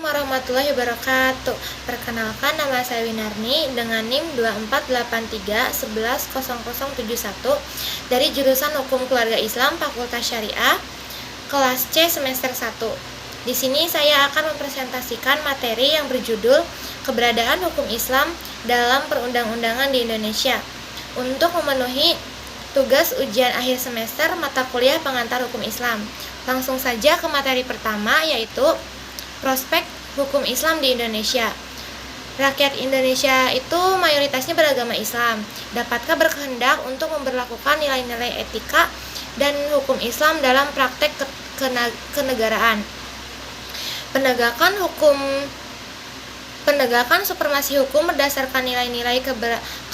warahmatullahi wabarakatuh. Perkenalkan, nama saya Winarni dengan NIM 2483110071 dari jurusan Hukum Keluarga Islam Fakultas Syariah kelas C semester 1. Di sini saya akan mempresentasikan materi yang berjudul Keberadaan Hukum Islam dalam Perundang-undangan di Indonesia untuk memenuhi tugas ujian akhir semester mata kuliah pengantar hukum Islam. Langsung saja ke materi pertama, yaitu prospek hukum Islam di Indonesia. Rakyat Indonesia itu mayoritasnya beragama Islam. Dapatkah berkehendak untuk memberlakukan nilai-nilai etika dan hukum Islam dalam praktek kenegaraan? Penegakan supremasi hukum berdasarkan nilai-nilai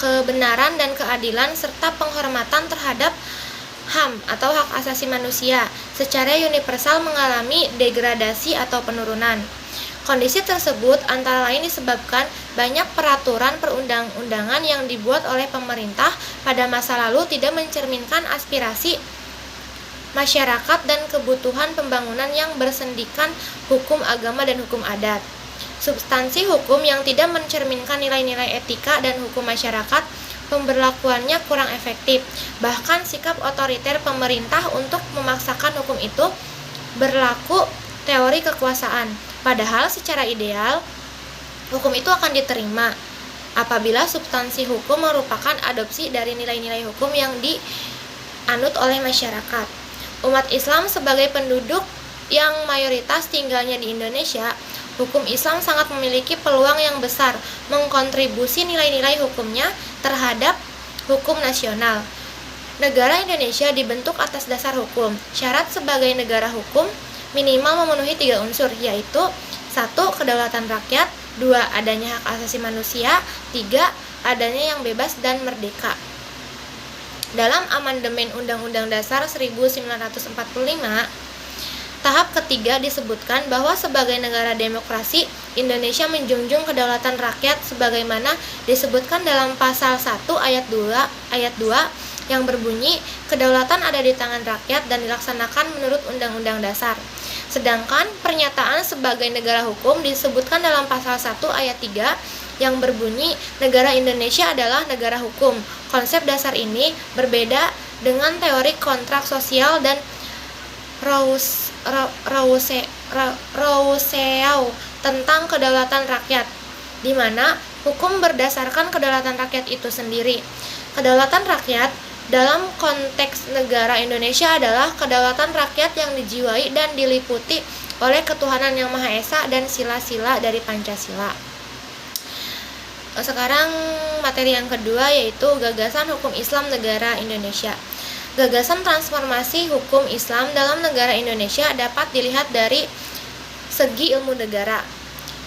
kebenaran dan keadilan serta penghormatan terhadap HAM atau hak asasi manusia secara universal mengalami degradasi atau penurunan. Kondisi tersebut antara lain disebabkan banyak peraturan perundang-undangan yang dibuat oleh pemerintah pada masa lalu tidak mencerminkan aspirasi masyarakat dan kebutuhan pembangunan yang bersendikan hukum agama dan hukum adat. Substansi hukum yang tidak mencerminkan nilai-nilai etika dan hukum masyarakat, pemberlakuannya kurang efektif. Bahkan sikap otoriter pemerintah untuk memaksakan hukum itu berlaku teori kekuasaan. Padahal secara ideal, hukum itu akan diterima apabila substansi hukum merupakan adopsi dari nilai-nilai hukum yang dianut oleh masyarakat. Umat Islam sebagai penduduk yang mayoritas tinggalnya di Indonesia, hukum Islam sangat memiliki peluang yang besar mengkontribusi nilai-nilai hukumnya terhadap hukum nasional. Negara Indonesia dibentuk atas dasar hukum. Syarat sebagai negara hukum minimal memenuhi 3 unsur, yaitu 1. Kedaulatan rakyat, 2. Adanya hak asasi manusia, 3. Adanya yang bebas dan merdeka. Dalam amandemen Undang-Undang Dasar 1945, tahap ketiga disebutkan bahwa sebagai negara demokrasi, Indonesia menjunjung kedaulatan rakyat sebagaimana disebutkan dalam pasal 1 ayat 2 yang berbunyi, kedaulatan ada di tangan rakyat dan dilaksanakan menurut Undang-Undang Dasar. Sedangkan pernyataan sebagai negara hukum disebutkan dalam pasal 1 ayat 3 yang berbunyi, negara Indonesia adalah negara hukum. Konsep dasar ini berbeda dengan teori kontrak sosial dan Rousseau tentang kedaulatan rakyat, di mana hukum berdasarkan kedaulatan rakyat itu sendiri. Kedaulatan rakyat dalam konteks negara Indonesia adalah kedaulatan rakyat yang dijiwai dan diliputi oleh ketuhanan yang Maha Esa dan sila-sila dari Pancasila. Sekarang materi yang kedua, yaitu gagasan hukum Islam negara Indonesia. Gagasan transformasi hukum Islam dalam negara Indonesia dapat dilihat dari segi ilmu negara.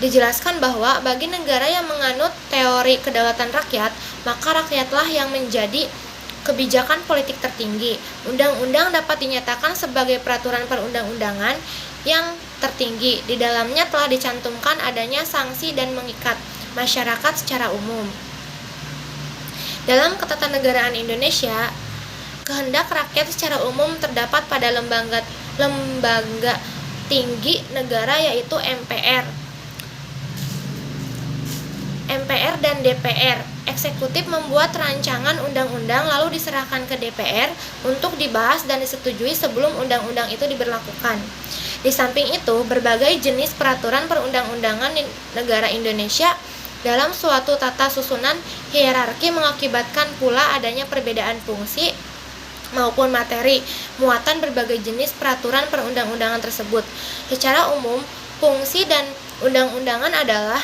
Dijelaskan bahwa bagi negara yang menganut teori kedaulatan rakyat, maka rakyatlah yang menjadi kebijakan politik tertinggi. Undang-undang dapat dinyatakan sebagai peraturan perundang-undangan yang tertinggi. Di dalamnya telah dicantumkan adanya sanksi dan mengikat masyarakat secara umum. Dalam ketatanegaraan Indonesia, kehendak rakyat secara umum terdapat pada lembaga tinggi negara, yaitu MPR dan DPR. Eksekutif membuat rancangan undang-undang lalu diserahkan ke DPR untuk dibahas dan disetujui sebelum undang-undang itu diberlakukan. Di samping itu, berbagai jenis peraturan perundang-undangan di negara Indonesia dalam suatu tata susunan hierarki mengakibatkan pula adanya perbedaan fungsi maupun materi muatan berbagai jenis peraturan perundang-undangan tersebut. Secara umum, fungsi dan undang-undangan adalah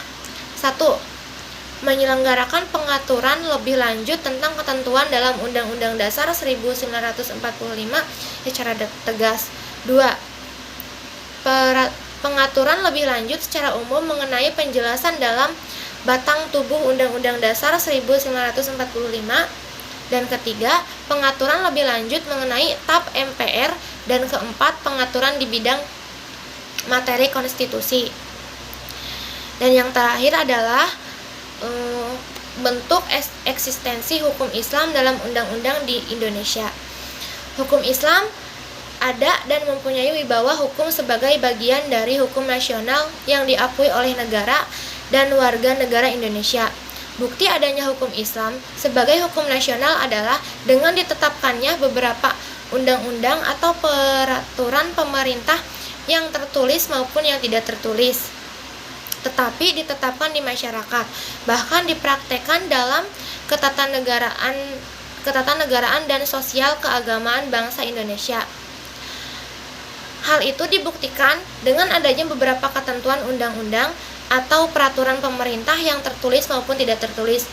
1. Menyelenggarakan pengaturan lebih lanjut tentang ketentuan dalam Undang-Undang Dasar 1945 secara tegas. 2. Pengaturan lebih lanjut secara umum mengenai penjelasan dalam batang tubuh Undang-Undang Dasar 1945. Dan ketiga, pengaturan lebih lanjut mengenai TAP MPR. Dan keempat, pengaturan di bidang materi konstitusi. Dan yang terakhir adalah bentuk eksistensi hukum Islam dalam undang-undang di Indonesia. Hukum Islam ada dan mempunyai wibawa hukum sebagai bagian dari hukum nasional yang diakui oleh negara dan warga negara Indonesia. Bukti adanya hukum Islam sebagai hukum nasional adalah dengan ditetapkannya beberapa undang-undang atau peraturan pemerintah yang tertulis maupun yang tidak tertulis, tetapi ditetapkan di masyarakat, bahkan dipraktekkan dalam ketatanegaraan dan sosial keagamaan bangsa Indonesia. Hal itu dibuktikan dengan adanya beberapa ketentuan undang-undang atau peraturan pemerintah yang tertulis maupun tidak tertulis,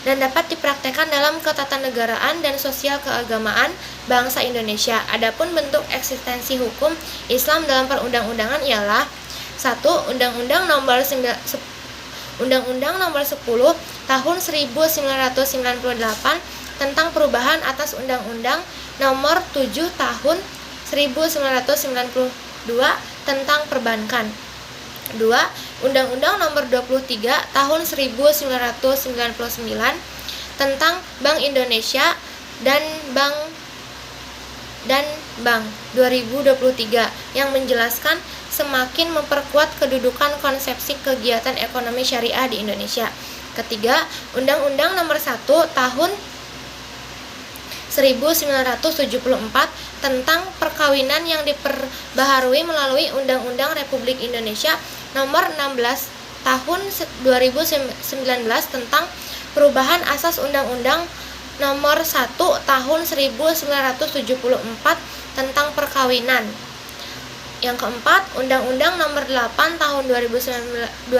dan dapat dipraktekkan dalam ketatanegaraan dan sosial keagamaan bangsa Indonesia. Adapun bentuk eksistensi hukum Islam dalam perundang-undangan ialah 1. Undang-Undang Nomor 10 Tahun 1998 tentang perubahan atas Undang-Undang Nomor 7 Tahun 1992 tentang perbankan. 2. Undang-Undang Nomor 23 Tahun 1999 tentang Bank Indonesia dan Bank 2023 yang menjelaskan semakin memperkuat kedudukan konsepsi kegiatan ekonomi syariah di Indonesia. Ketiga, Undang-Undang Nomor 1 Tahun 1974 tentang perkawinan yang diperbaharui melalui Undang-Undang Republik Indonesia Nomor 16 Tahun 2019 tentang perubahan asas Undang-Undang Nomor 1 Tahun 1974 tentang perkawinan. Yang keempat, Undang-Undang Nomor 8 Tahun 2019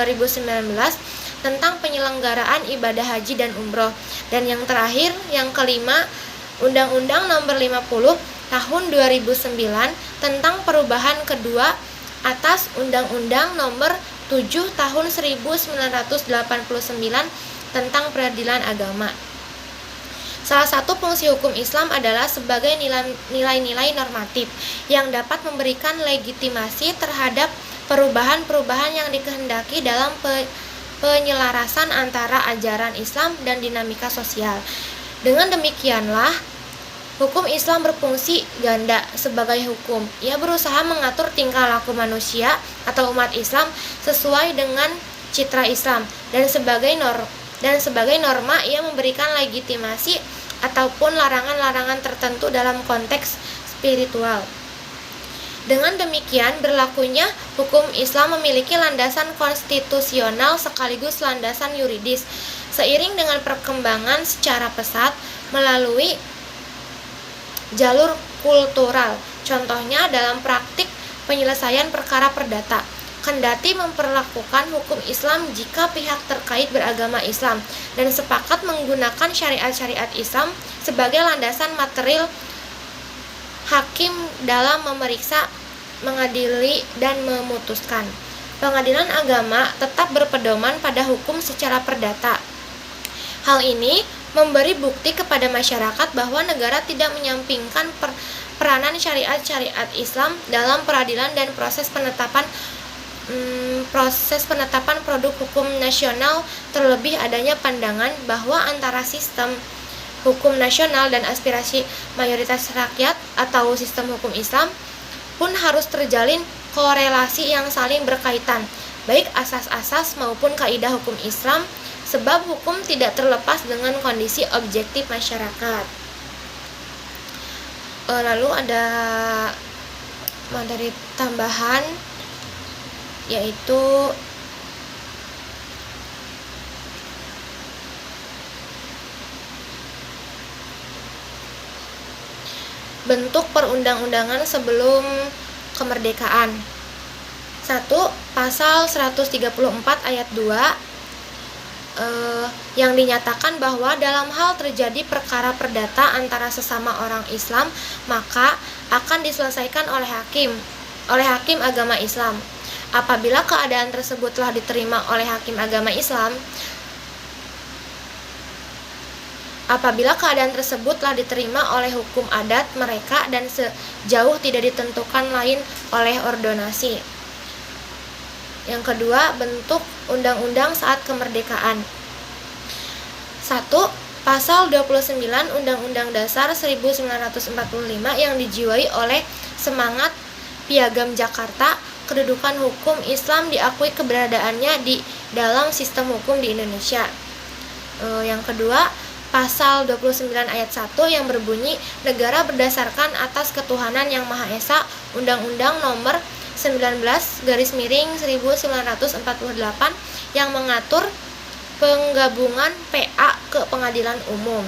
tentang penyelenggaraan ibadah haji dan umroh. Dan yang terakhir, yang kelima, Undang-Undang Nomor 50 Tahun 2009 tentang perubahan kedua atas Undang-Undang Nomor 7 Tahun 1989 tentang peradilan agama. Salah satu fungsi hukum Islam adalah sebagai nilai-nilai normatif yang dapat memberikan legitimasi terhadap perubahan-perubahan yang dikehendaki dalam penyelarasan antara ajaran Islam dan dinamika sosial. Dengan demikianlah, hukum Islam berfungsi ganda sebagai hukum. Ia berusaha mengatur tingkah laku manusia atau umat Islam sesuai dengan citra Islam, dan sebagai norma ia memberikan legitimasi ataupun larangan-larangan tertentu dalam konteks spiritual. Dengan demikian, berlakunya hukum Islam memiliki landasan konstitusional sekaligus landasan yuridis. Seiring dengan perkembangan secara pesat melalui jalur kultural, contohnya dalam praktik penyelesaian perkara perdata, kendati memperlakukan hukum Islam jika pihak terkait beragama Islam dan sepakat menggunakan syariat-syariat Islam sebagai landasan material hakim dalam memeriksa, mengadili, dan memutuskan. Pengadilan agama tetap berpedoman pada hukum secara perdata. Hal ini memberi bukti kepada masyarakat bahwa negara tidak menyampingkan peranan syariat-syariat Islam dalam peradilan dan proses penetapan produk hukum nasional, terlebih adanya pandangan bahwa antara sistem hukum nasional dan aspirasi mayoritas rakyat atau sistem hukum Islam pun harus terjalin korelasi yang saling berkaitan, baik asas-asas maupun kaidah hukum Islam, sebab hukum tidak terlepas dengan kondisi objektif masyarakat. Lalu ada materi tambahan, yaitu bentuk perundang-undangan sebelum kemerdekaan. 1. Pasal 134 ayat 2 yang dinyatakan bahwa dalam hal terjadi perkara perdata antara sesama orang Islam, maka akan diselesaikan oleh hakim agama Islam. Apabila keadaan tersebut telah diterima oleh hakim agama Islam, apabila keadaan tersebut telah diterima oleh hukum adat mereka dan sejauh tidak ditentukan lain oleh ordonasi. Yang kedua, bentuk undang-undang saat kemerdekaan. 1. Pasal 29 Undang-Undang Dasar 1945 yang dijiwai oleh semangat Piagam Jakarta, kedudukan hukum Islam diakui keberadaannya di dalam sistem hukum di Indonesia. Yang kedua, pasal 29 ayat 1 yang berbunyi negara berdasarkan atas ketuhanan yang Maha Esa, Undang-Undang Nomor 19/1948 yang mengatur penggabungan PA ke pengadilan umum.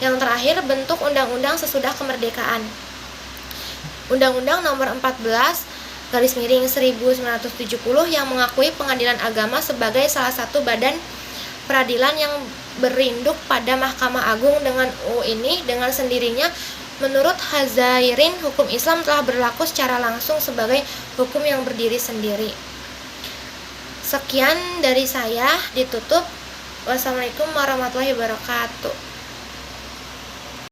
Yang terakhir, bentuk undang-undang sesudah kemerdekaan. Undang-Undang Nomor 14/1970 yang mengakui pengadilan agama sebagai salah satu badan peradilan yang berinduk pada Mahkamah Agung. Dengan ini, dengan sendirinya, menurut Hazairin, hukum Islam telah berlaku secara langsung sebagai hukum yang berdiri sendiri. Sekian dari saya, ditutup. Wassalamualaikum warahmatullahi wabarakatuh.